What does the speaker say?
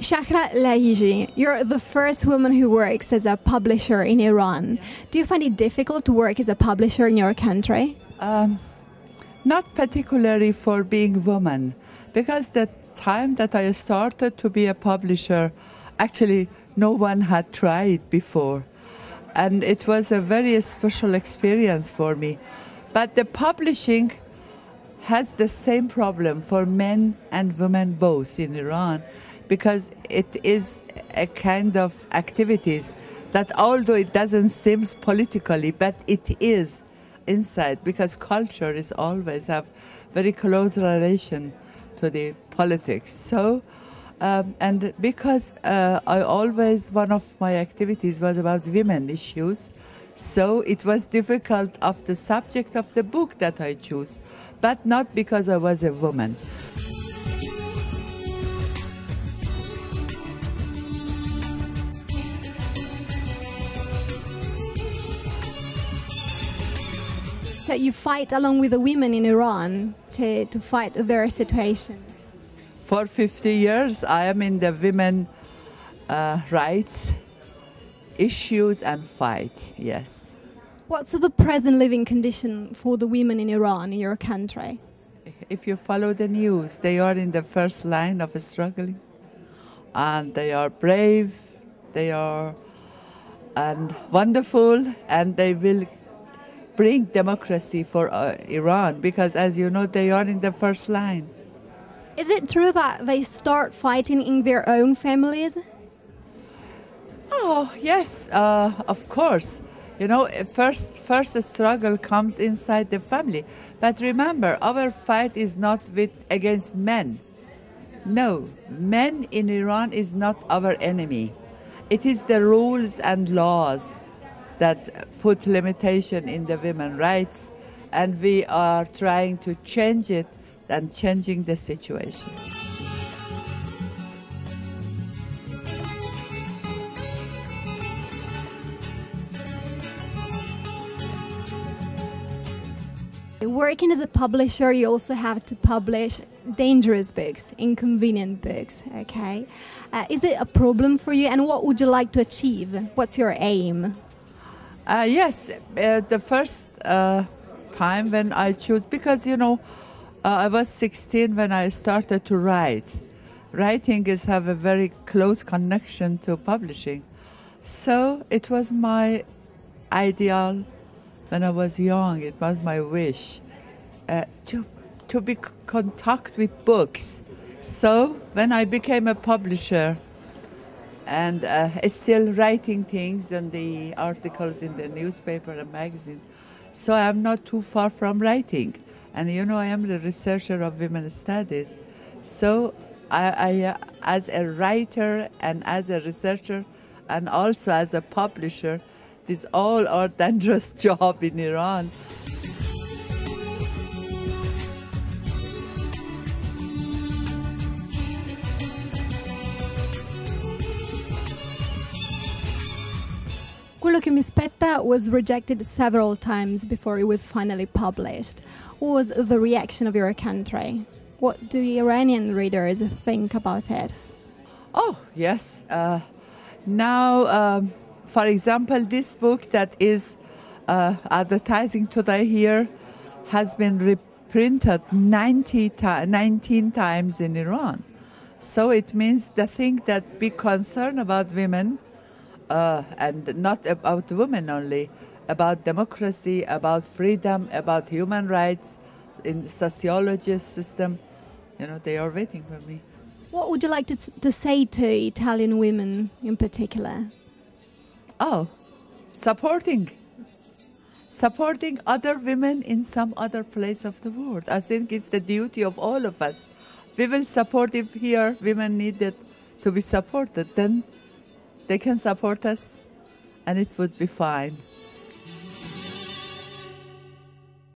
Shahla Lahiji, you're the first woman who works as a publisher in Iran. Do you find it difficult to work as a publisher in your country? Not particularly for being woman, because the time that I started to be a publisher, actually no one had tried before. And it was a very special experience for me. But the publishing has the same problem for men and women both in Iran, because it is a kind of activities that, although it doesn't seem politically, but it is inside, because culture is always have very close relation to the politics. So, and because I always, one of my activities was about women issues, so it was difficult of the subject of the book that I chose, but not because I was a woman. So you fight along with the women in Iran to fight their situation? For 50 years, I am in the women rights issues and fight, yes. What's the present living condition for the women in Iran, in your country? If you follow the news, they are in the first line of struggling. And they are brave, they are wonderful, and they will bring democracy for Iran, because as you know, they are in the first line. Is it true that they start fighting in their own families? Oh, yes, of course. You know, first struggle comes inside the family. But remember, our fight is not against men. No, men in Iran is not our enemy. It is the rules and laws that put limitation in the women's rights, and we are trying to change it and changing the situation. Working as a publisher, you also have to publish dangerous books, inconvenient books, okay? Is it a problem for you, and what would you like to achieve? What's your aim? Yes, the first time when I chose, because you know, I was 16 when I started to write. Writing have a very close connection to publishing. So it was my ideal when I was young, it was my wish to be contact with books. So when I became a publisher, and still writing things and the articles in the newspaper and magazine. So I'm not too far from writing. And you know, I am the researcher of women's studies. So I as a writer and as a researcher and also as a publisher, these all are dangerous job in Iran. Quello che mi spetta was rejected several times before it was finally published. What was the reaction of your country? What do Iranian readers think about it? Oh, yes. Now, for example, this book that is advertising today here has been reprinted 19 times in Iran. So it means the thing that be concerned about women, and not about women only, about democracy, about freedom, about human rights, in the sociology system, you know, they are waiting for me. What would you like to say to Italian women in particular? Oh, supporting other women in some other place of the world. I think it's the duty of all of us. We will support if here women needed to be supported, then they can support us and it would be fine.